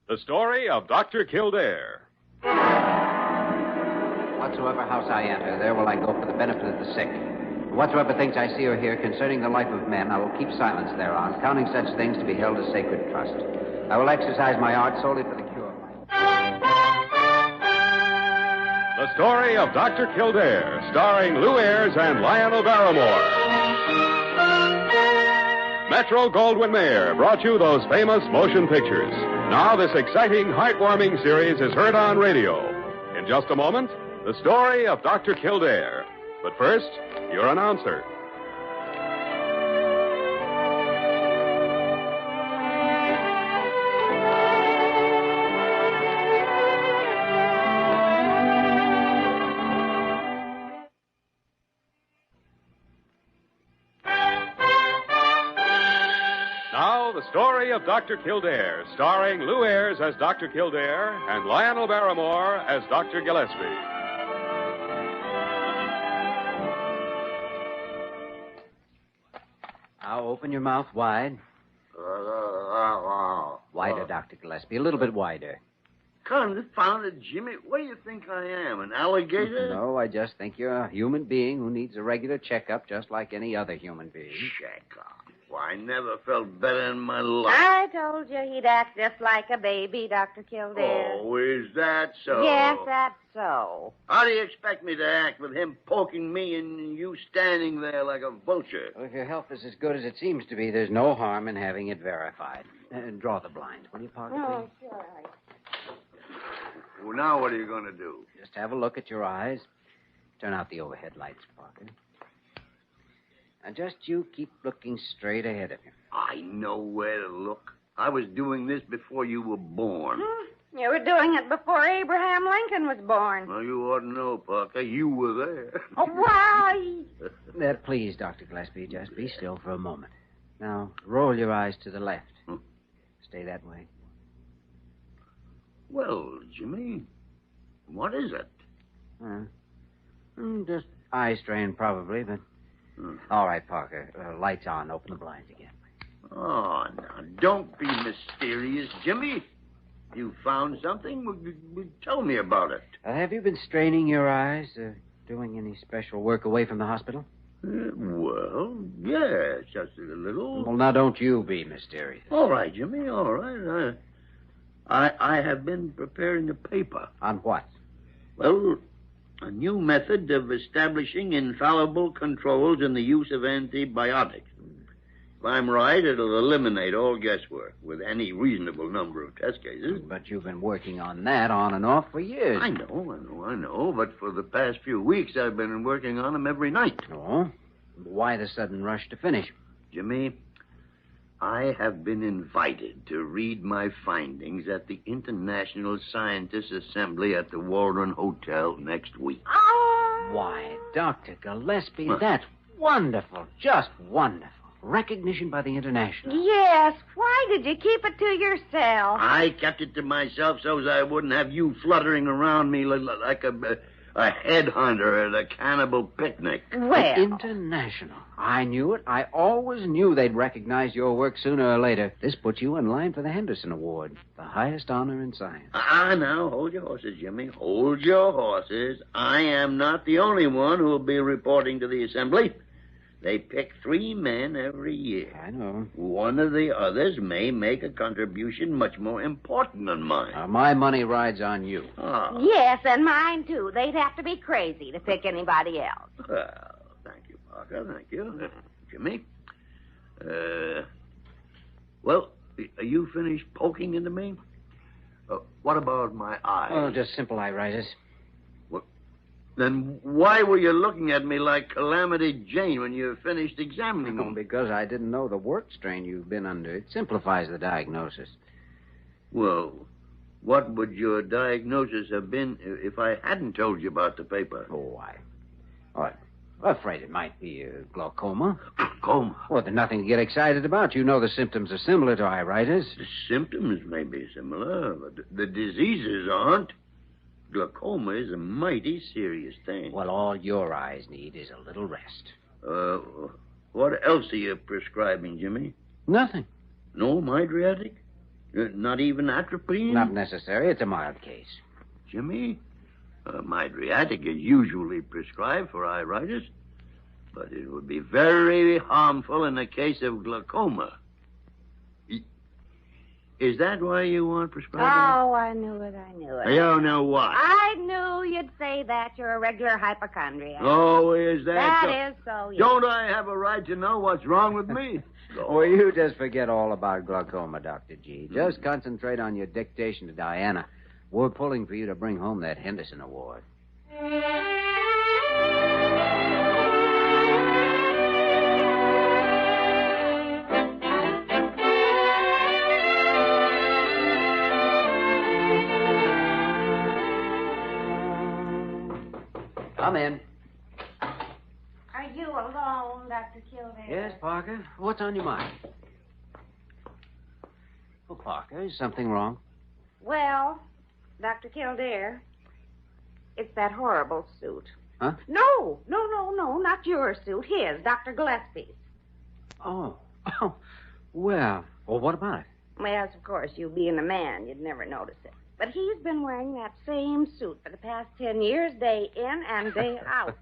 The story of Dr. Kildare. Whatsoever house I enter, there will I go for the benefit of the sick. Whatsoever things I see or hear concerning the life of men, I will keep silence thereon, counting such things to be held as sacred trust. I will exercise my art solely for the cure of life. The story of Dr. Kildare, starring Ayres and Lionel Barrymore. Metro-Goldwyn-Mayer brought you those famous motion pictures. Now this exciting, heartwarming series is heard on radio. In just a moment, the story of Dr. Kildare. But first, your announcer. Now, the story of Dr. Kildare, starring Ayres as Dr. Kildare and Lionel Barrymore as Dr. Gillespie. Now, open your mouth wide. Wider, Dr. Gillespie. A little bit wider. Confounded, Jimmy. What do you think I am, an alligator? No, I just think you're a human being who needs a regular checkup just like any other human being. Checkup? Why, I never felt better in my life. I told you he'd act just like a baby, Dr. Kildare. Oh, is that so? Yes, that's so. How do you expect me to act with him poking me and you standing there like a vulture? Well, if your health is as good as it seems to be, there's no harm in having it verified. Draw the blinds, will you, Parker, Oh, please? sure. Well, now what are you going to do? Just have a look at your eyes. Turn out the overhead lights, Parker. And just you keep looking straight ahead of you. I know where to look. I was doing this before you were born. You were doing it before Abraham Lincoln was born. Well, you ought to know, Parker. You were there. Oh, why? Please, Dr. Gillespie, just be still for a moment. Now, roll your eyes to the left. Stay that way. Well, Jimmy, what is it? Just eye strain, probably, but... All right, Parker. Lights on. Open the blinds again. Oh, now, don't be mysterious, Jimmy. You found something? Well, tell me about it. Have you been straining your eyes? Doing any special work away from the hospital? Well, yes, just a little. Well, now, don't you be mysterious. All right, Jimmy, all right. I have been preparing a paper. On what? Well, a new method of establishing infallible controls in the use of antibiotics. If I'm right, it'll eliminate all guesswork with any reasonable number of test cases. But you've been working on that on and off for years. I know. But for the past few weeks, I've been working on them every night. Oh? Why the sudden rush to finish? Jimmy, I have been invited to read my findings at the International Scientists' Assembly at the Waldron Hotel next week. Oh! Why, Dr. Gillespie, that's wonderful. Just wonderful. Recognition by the International. Yes. Why did you keep it to yourself? I kept it to myself so that I wouldn't have you fluttering around me like a headhunter at a cannibal picnic. Well. International. I knew it. I always knew they'd recognize your work sooner or later. This puts you in line for the Henderson Award, the highest honor in science. Now, hold your horses, Jimmy. Hold your horses. I am not the only one who will be reporting to the Assembly. They pick 3 men every year. I know. One of the others may make a contribution much more important than mine. My money rides on you. Oh. Yes, and mine, too. They'd have to be crazy to pick anybody else. Well, thank you, Parker. Thank you. Jimmy? Well, are you finished poking into me? What about my eyes? Oh, just simple iritis. Then why were you looking at me like Calamity Jane when you finished examining me? Because I didn't know the work strain you've been under. It simplifies the diagnosis. Well, what would your diagnosis have been if I hadn't told you about the paper? I'm afraid it might be glaucoma. Glaucoma? Well, there's nothing to get excited about. You know the symptoms are similar to iritis. The symptoms may be similar, but the diseases aren't. Glaucoma is a mighty serious thing. Well, all your eyes need is a little rest. What else are you prescribing, Jimmy? Nothing. No Mydriatic? Not even atropine? Not necessary. It's a mild case. Jimmy, Mydriatic is usually prescribed for iritis, but it would be very harmful in the case of glaucoma. Is that why you want prescribed? Oh, I knew it. You know what? I knew you'd say that. You're a regular hypochondriac. Oh, is that That is so, yes. Don't I have a right to know what's wrong with me? Well, you just forget all about glaucoma, Dr. G. Just concentrate on your dictation to Diana. We're pulling for you to bring home that Henderson Award. Come in. Are you alone, Dr. Kildare? Yes, Parker? What's on your mind? Oh, Parker, is something wrong? Well, Dr. Kildare, it's that horrible suit. Huh? No, not your suit. His, Dr. Gillespie's. Oh, well, what about it? Well, of course, you being a man, you'd never notice it. But he's been wearing that same suit for the past 10 years, day in and day out.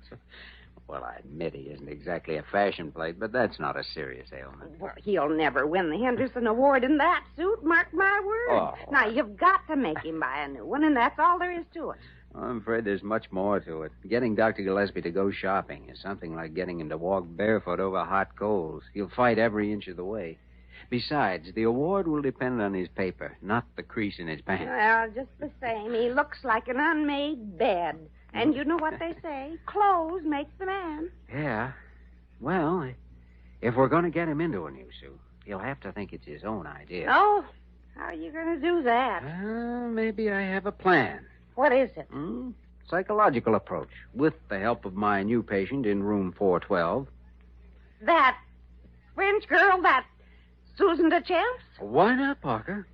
Well, I admit he isn't exactly a fashion plate, but that's not a serious ailment. Well, he'll never win the Henderson Award in that suit, mark my word. Oh. Now, you've got to make him buy a new one, and that's all there is to it. I'm afraid there's much more to it. Getting Dr. Gillespie to go shopping is something like getting him to walk barefoot over hot coals. He'll fight every inch of the way. Besides, the award will depend on his paper, not the crease in his pants. Well, just the same, he looks like an unmade bed. And you know what they say? Clothes make the man. Yeah. Well, if we're going to get him into a new suit, he'll have to think it's his own idea. Oh, how are you going to do that? Maybe I have a plan. What is it? Psychological approach, with the help of my new patient in room 412. That French girl, that Susan DeChamps? Why not, Parker?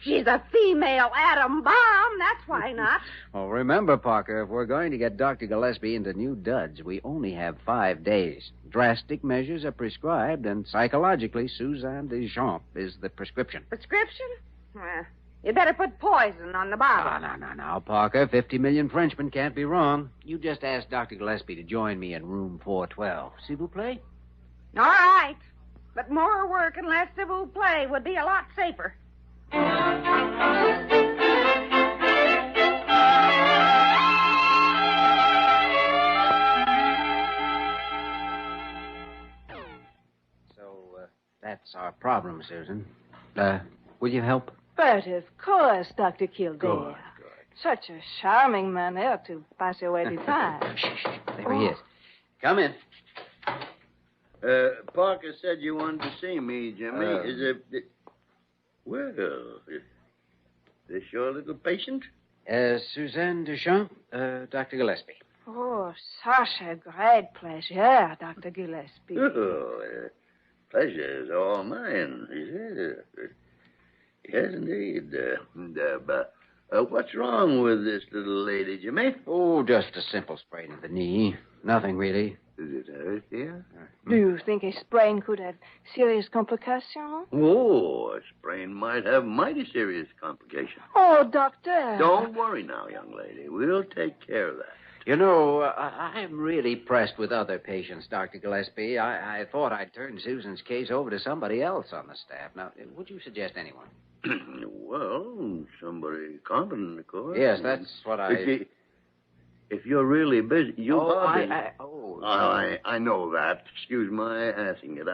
She's a female atom bomb. That's why not. Well, remember, Parker, if we're going to get Dr. Gillespie into new duds, we only have 5 days. Drastic measures are prescribed, and psychologically, Suzanne Deschamps is the prescription. Prescription? Well, you better put poison on the bottle. No, Parker. 50 million Frenchmen can't be wrong. You just ask Dr. Gillespie to join me in room 412. S'il vous plaît? All right. But more work and less s'il vous plaît would be a lot safer. So, that's our problem, Susan. Will you help? But of course, Dr. Kildare. Good. Such a charming manner to pass away the time. Shh. There he is. Come in. Parker said you wanted to see me, Jimmy. Is it... Well, is this your little patient? Suzanne Deschamps, Dr. Gillespie. Oh, such a great pleasure, Dr. Gillespie. Oh, pleasure is all mine. Yes, indeed. But what's wrong with this little lady, Jimmy? Oh, just a simple sprain of the knee. Nothing really. Is it hurt here? Do you think a sprain could have serious complications? Oh, a sprain might have mighty serious complications. Oh, doctor. Don't worry now, young lady. We'll take care of that. You know, I'm really pressed with other patients, Dr. Gillespie. I thought I'd turn Susan's case over to somebody else on the staff. Now, would you suggest anyone? Well, somebody competent, of course. Yes, that's what I... If you're really busy, I know that. Excuse my asking it.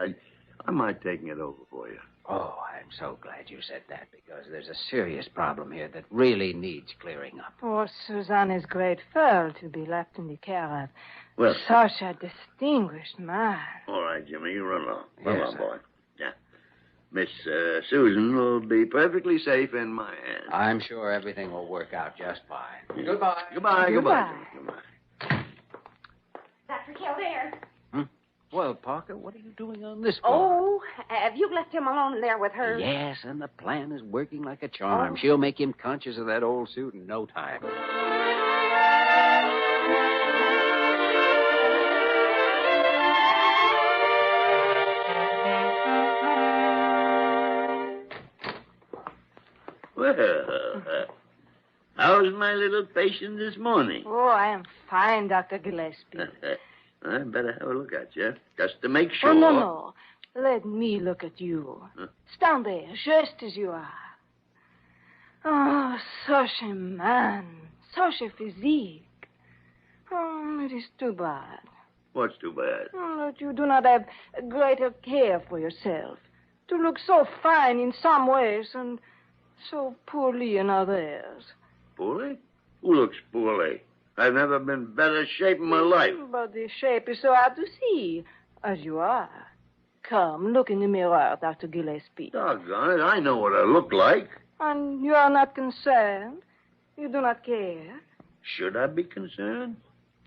I might take it over for you. Oh, I'm so glad you said that, because there's a serious problem here that really needs clearing up. Oh, Suzanne is grateful to be left in the care of Well, such a distinguished man. All right, Jimmy, you run along. Yes, Run along, sir. boy. Yeah. Miss Susan will be perfectly safe in my hands. I'm sure everything will work out just fine. Goodbye. Goodbye. Goodbye. Dr. Kildare. Well, Parker, what are you doing on this floor? Oh, have you left him alone there with her? Yes, and the plan is working like a charm. She'll make him conscious of that old suit in no time. Well, how's my little patient this morning? Oh, I am fine, Dr. Gillespie. I better have a look at you, just to make sure. Oh, no. Let me look at you. Stand there, just as you are. Oh, such a man. Such a physique. Oh, it is too bad. What's too bad? Oh, that you do not have greater care for yourself. To look so fine in some ways and so poorly in others. Poorly? Who looks poorly? I've never been better shape in my life. But the shape is so hard to see, as you are. Come, look in the mirror, Dr. Gillespie. Doggone it, I know what I look like. And you are not concerned? You do not care? Should I be concerned?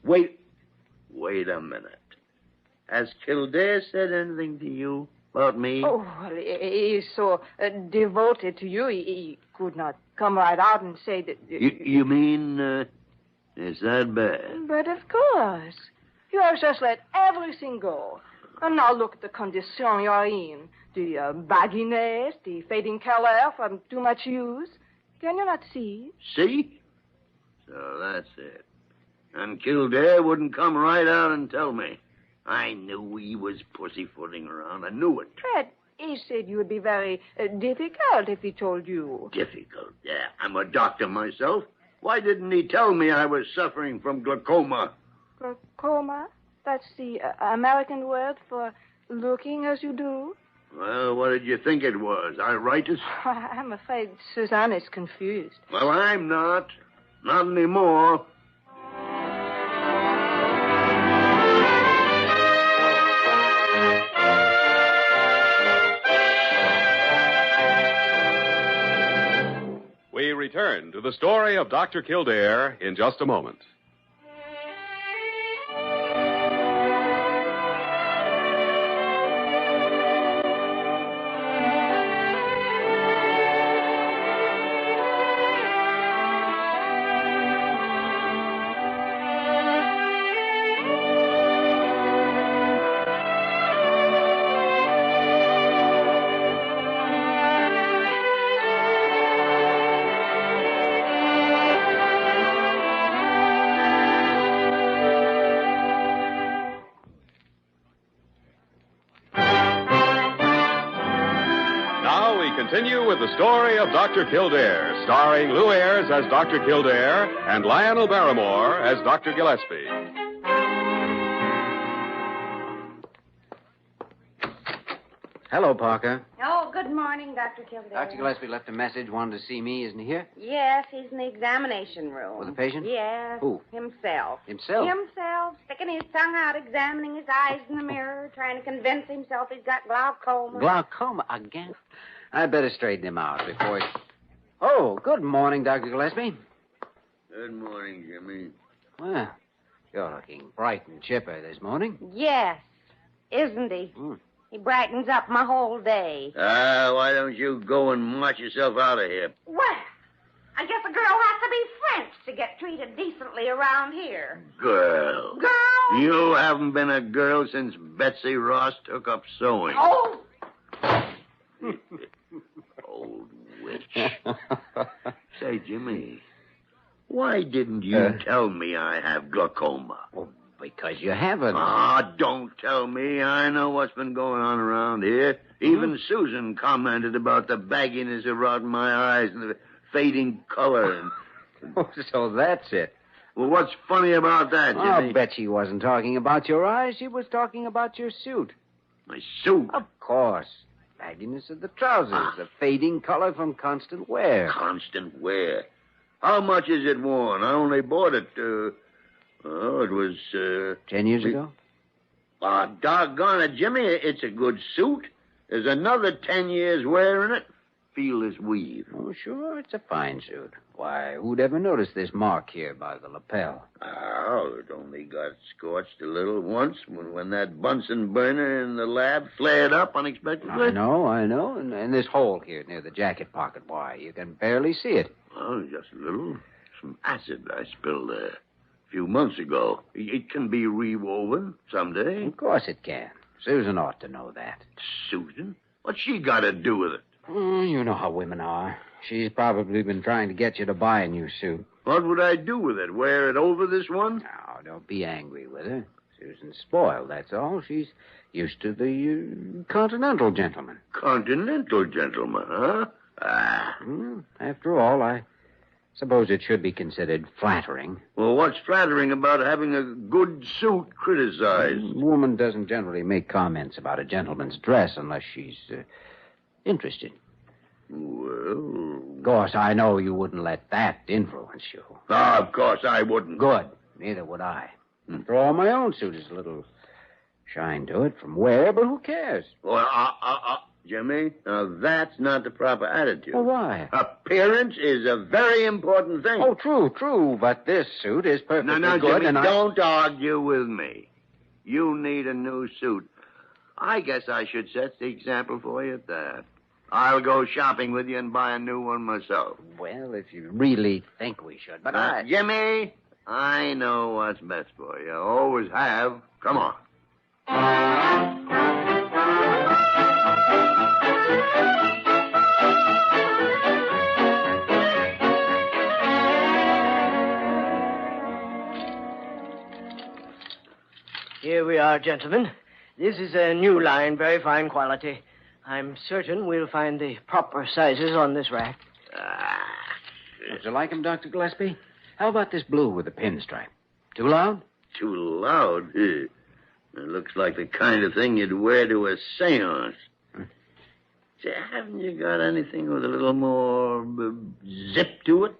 Wait a minute. Has Kildare said anything to you about me? Oh, well, he is so devoted to you, he could not come right out and say that... You mean, is that bad? But of course. You have just let everything go. And now look at the condition you are in. The bagginess, the fading color from too much use. Can you not see? See? So that's it. And Kildare wouldn't come right out and tell me. I knew he was pussyfooting around. I knew it. But he said you would be very difficult if he told you. Difficult? Yeah, I'm a doctor myself. Why didn't he tell me I was suffering from glaucoma? Glaucoma? That's the American word for looking as you do? Well, what did you think it was? Iritis? I'm afraid Suzanne is confused. Well, I'm not. Not anymore. We return to the story of Dr. Kildare in just a moment. Continue with the story of Dr. Kildare, starring Lou Ayres as Dr. Kildare and Lionel Barrymore as Dr. Gillespie. Hello, Parker. Oh, good morning, Dr. Kildare. Dr. Gillespie left a message, wanted to see me. Isn't he here? Yes, he's in the examination room. With the patient? Yes. Who? Himself. Himself? Himself, sticking his tongue out, examining his eyes in the mirror, trying to convince himself he's got glaucoma. Glaucoma again? I'd better straighten him out before he... Oh, good morning, Dr. Gillespie. Good morning, Jimmy. Well, you're looking bright and chipper this morning. Yes, isn't he? He brightens up my whole day. Why don't you go and march yourself out of here? Well, I guess a girl has to be French to get treated decently around here. Girl. Girl? You haven't been a girl since Betsy Ross took up sewing. Oh! Old witch. Say, Jimmy, why didn't you tell me I have glaucoma? Well, because you haven't. Don't tell me. I know what's been going on around here. Even Susan commented about the bagginess around my eyes and the fading color. So that's it. Well, what's funny about that, Jimmy? I'll bet she wasn't talking about your eyes. She was talking about your suit. My suit? Of course. Bagginess of the trousers, the fading color from constant wear. Constant wear? How much is it worn? I only bought it, it was, 10 years ago? Doggone it, Jimmy, it's a good suit. There's another 10 years wearing it. Feel this weave. Oh, sure, it's a fine suit. Why, who'd ever notice this mark here by the lapel? Oh, it only got scorched a little once when that Bunsen burner in the lab flared up unexpectedly. I know. And this hole here near the jacket pocket, why, you can barely see it. Oh, just a little. Some acid I spilled there a few months ago. It can be rewoven someday. Of course it can. Susan ought to know that. Susan? What's she got to do with it? You know how women are. She's probably been trying to get you to buy a new suit. What would I do with it? Wear it over this one? Now, don't be angry with her. Susan's spoiled, that's all. She's used to the continental gentleman. Continental gentleman, huh? After all, I suppose it should be considered flattering. Well, what's flattering about having a good suit criticized? A woman doesn't generally make comments about a gentleman's dress unless she's interested. Well... Of course, I know you wouldn't let that influence you. Of course I wouldn't. Good. Neither would I. After all, my own suit is a little shine to it from wear, but who cares? Well, Jimmy, now that's not the proper attitude. Well, why? Appearance is a very important thing. Oh, true, but this suit is perfectly good, Jimmy, and don't argue with me. You need a new suit. I guess I should set the example for you at that. I'll go shopping with you and buy a new one myself. Well, if you really think we should, but Jimmy, I know what's best for you. Always have. Come on. Here we are, gentlemen. This is a new line, very fine quality. I'm certain we'll find the proper sizes on this rack. Would you like 'em, Dr. Gillespie? How about this blue with the pinstripe? Too loud? Too loud? It looks like the kind of thing you'd wear to a seance. Say, haven't you got anything with a little more zip to it?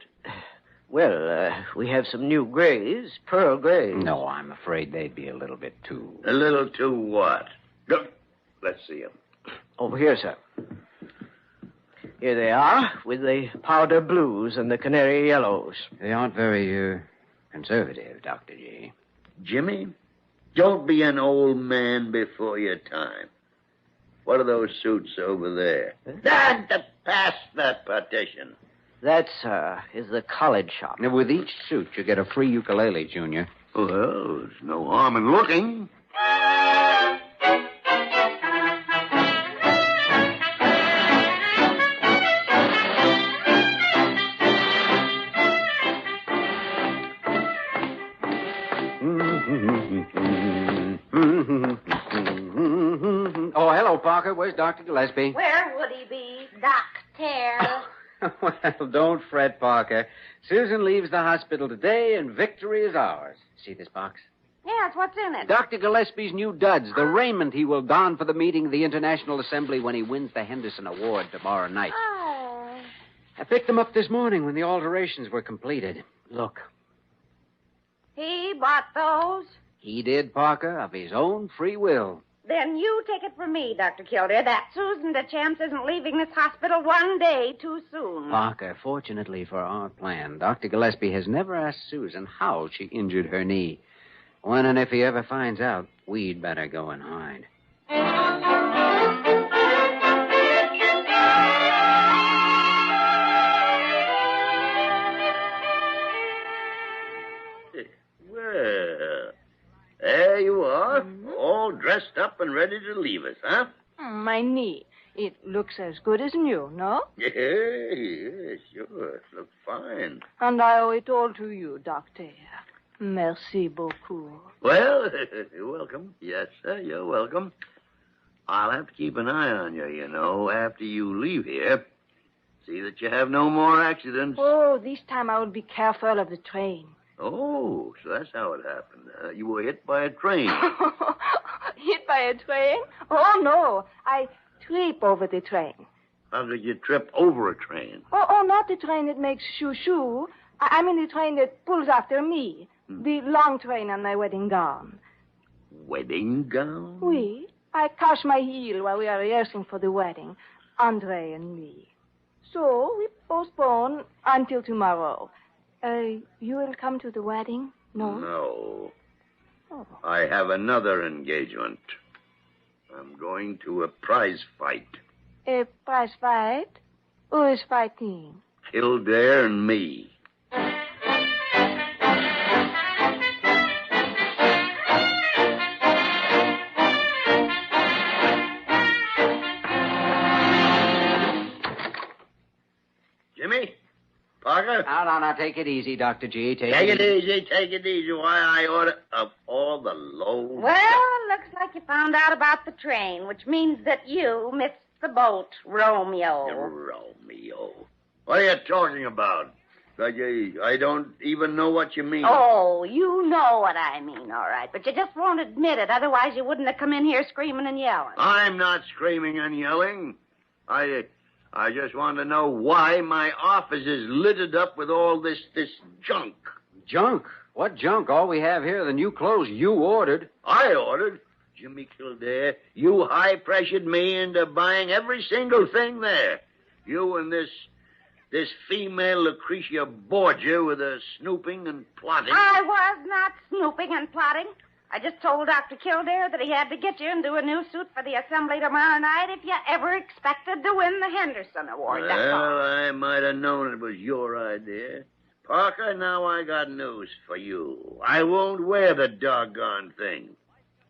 Well, we have some new grays, pearl grays. No, I'm afraid they'd be a little bit too... A little too what? Look, let's see them. Over here, sir. Here they are, with the powder blues and the canary yellows. They aren't very, conservative, Dr. G. Jimmy, don't be an old man before your time. What are those suits over there? Past that partition. That, sir, is the college shop. Now, with each suit, you get a free ukulele, Junior. Well, there's no harm in looking. Oh, hello, Parker. Where's Dr. Gillespie? Where would he be, Doctor? Well, don't fret, Parker. Susan leaves the hospital today, and victory is ours. See this box? Yes, what's in it? Dr. Gillespie's new duds, the raiment he will don for the meeting of the International Assembly when he wins the Henderson Award tomorrow night. Oh. I picked them up this morning when the alterations were completed. Look. He bought those? He did, Parker, of his own free will. Then you take it from me, Dr. Kildare, that Susan DeChamps isn't leaving this hospital one day too soon. Parker, fortunately for our plan, Dr. Gillespie has never asked Susan how she injured her knee. When and if he ever finds out, we'd better go and hide. Well, there you are, all dressed up and ready to leave us, huh? My knee. It looks as good as new, no? Yeah, sure. It looks fine. And I owe it all to you, Doctor. Merci beaucoup. Well, you're welcome. Yes, sir, you're welcome. I'll have to keep an eye on you, you know, after you leave here. See that you have no more accidents. Oh, this time I will be careful of the train. Oh, so that's how it happened. You were hit by a train. Hit by a train? Oh, no. I trip over the train. How did you trip over a train? Oh, not the train that makes shoo-shoo. I mean the train that pulls after me. The long train on my wedding gown. Wedding gown? Oui. I catch my heel while we are rehearsing for the wedding. Andre and me. So we postpone until tomorrow. You will come to the wedding? No? No. Oh. I have another engagement. I'm going to a prize fight. A prize fight? Who is fighting? Kildare and me. Jimmy? Parker? Now, take it easy, Dr. G. Take it easy. Why, I oughta... Of all the low... Well, it looks like you found out about the train, which means that you missed the boat, Romeo. Romeo. What are you talking about? I don't even know what you mean. Oh, you know what I mean, all right. But you just won't admit it. Otherwise, you wouldn't have come in here screaming and yelling. I'm not screaming and yelling. I just want to know why my office is littered up with all this junk. Junk? What junk? All we have here are the new clothes you ordered. I ordered? Jimmy Kildare, you high-pressured me into buying every single thing there. You and this female Lucretia Borgia with her snooping and plotting. I was not snooping and plotting. I just told Dr. Kildare that he had to get you into a new suit for the assembly tomorrow night if you ever expected to win the Henderson Award. That's all. Well, I might have known it was your idea. Parker, now I got news for you. I won't wear the doggone thing.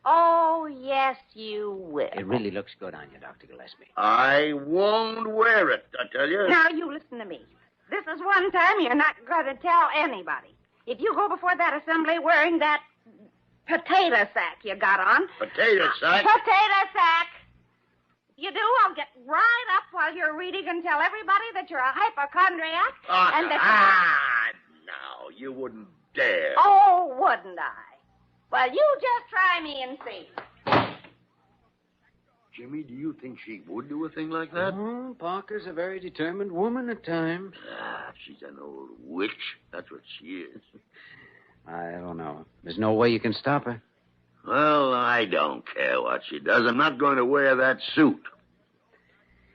Oh, yes, you will. It really looks good on you, Dr. Gillespie. I won't wear it, I tell you. Now, you listen to me. This is one time you're not going to tell anybody. If you go before that assembly wearing that potato sack you got on... Potato sack? Potato sack! If you do, I'll get right up while you're reading and tell everybody that you're a hypochondriac and that... Now, you wouldn't dare. Oh, wouldn't I? Well, you just try me and see. Jimmy, do you think she would do a thing like that? Oh, Parker's a very determined woman at times. She's an old witch. That's what she is. I don't know. There's no way you can stop her. Well, I don't care what she does. I'm not going to wear that suit.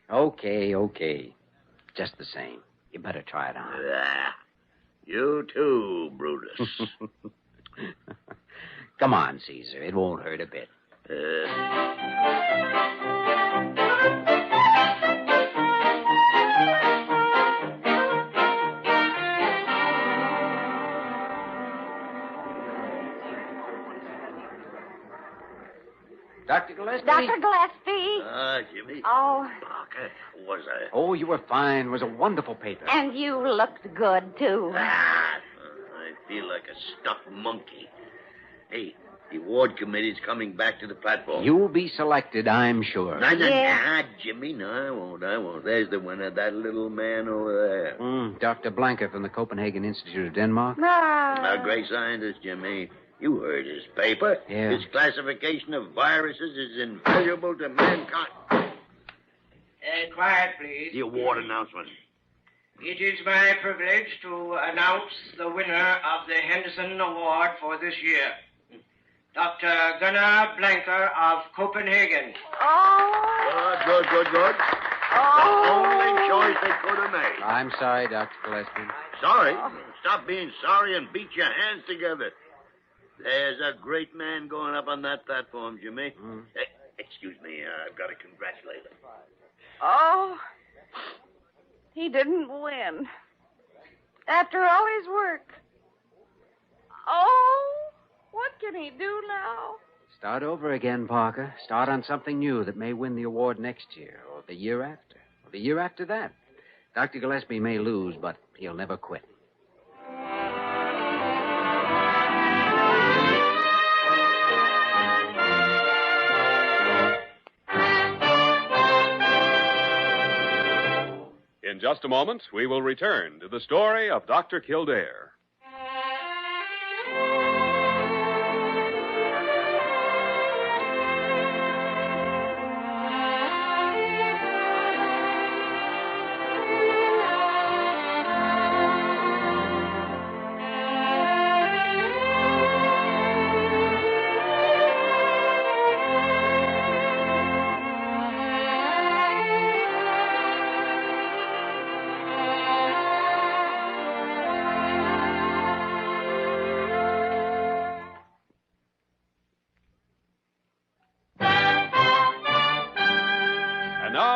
Okay. Just the same. You better try it on. You too, Brutus. Come on, Caesar. It won't hurt a bit. Dr. Gillespie? Dr. Gillespie? Jimmy. Oh. Parker, was I? Oh, you were fine. It was a wonderful paper. And you looked good, too. I feel like a stuffed monkey. Hey, the award committee's coming back to the platform. You'll be selected, I'm sure. Nah, Jimmy. No, I won't. There's the winner, that little man over there. Dr. Blanker from the Copenhagen Institute of Denmark. A great scientist, Jimmy. You heard his paper. Yeah. His classification of viruses is invaluable to mankind. Quiet, please. The award announcement. It is my privilege to announce the winner of the Henderson Award for this year. Dr. Gunnar Blanker of Copenhagen. Oh. Good. Oh. The only choice they could have made. I'm sorry, Dr. Gillespie. Sorry? Stop being sorry and beat your hands together. There's a great man going up on that platform, Jimmy. Excuse me, I've got to congratulate him. Oh, he didn't win. After all his work. Oh, what can he do now? Start over again, Parker. Start on something new that may win the award next year, or the year after, or the year after that. Dr. Gillespie may lose, but he'll never quit. In just a moment, we will return to the story of Dr. Kildare.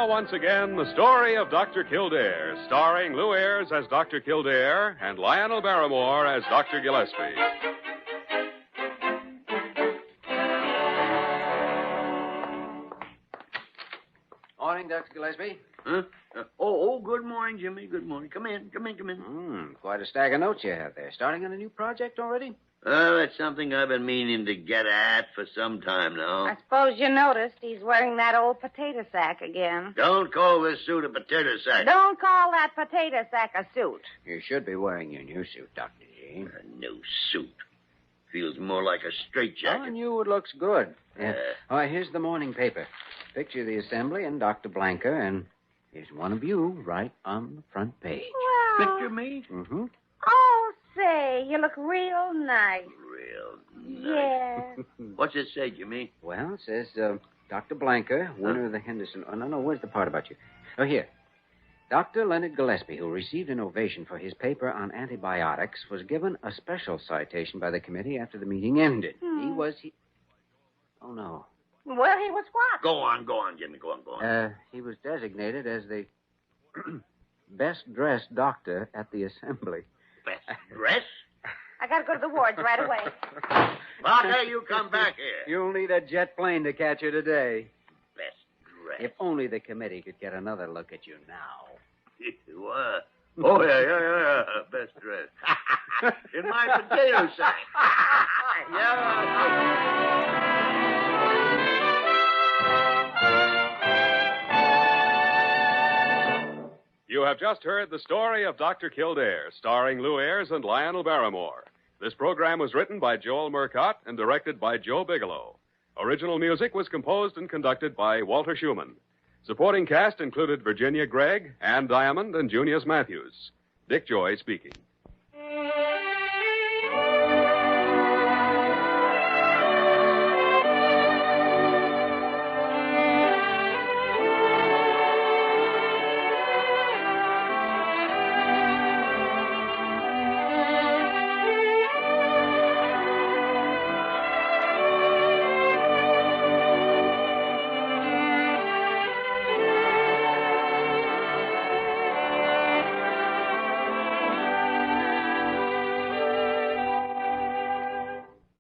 Once again, the story of Dr. Kildare, starring Lou Ayres as Dr. Kildare and Lionel Barrymore as Dr. Gillespie. morning, Dr. Gillespie. Huh? Good morning, Jimmy. Good morning. Come in. Quite a stack of notes you have there. Starting on a new project already? That's something I've been meaning to get at for some time now. I suppose you noticed he's wearing that old potato sack again. Don't call this suit a potato sack. Don't call that potato sack a suit. You should be wearing your new suit, Dr. G. A new suit. Feels more like a straitjacket. On you, it looks good. Yeah. Here's the morning paper. Picture of the assembly and Dr. Blanker, and here's one of you right on the front page. Well... Picture me? Mm-hmm. Oh, say, you look real nice. Real nice. Yeah. What's it say, Jimmy? Well, it says, Dr. Blanker, winner of the Henderson... Oh, no, where's the part about you? Oh, here. Dr. Leonard Gillespie, who received an ovation for his paper on antibiotics, was given a special citation by the committee after the meeting ended. Oh, no. Well, he was what? Go on, Jimmy. Go on. He was designated as the best-dressed doctor at the assembly. Best dress? I gotta go to the wards right away. Barker, you come back here. You'll need a jet plane to catch you today. Best dress. If only the committee could get another look at you now. What? Oh, yeah. Best dress. In my potato sack. Yeah. You have just heard the story of Dr. Kildare, starring Lou Ayres and Lionel Barrymore. This program was written by Joel Murcott and directed by Joe Bigelow. Original music was composed and conducted by Walter Schumann. Supporting cast included Virginia Gregg, Ann Diamond, and Junius Matthews. Dick Joy speaking.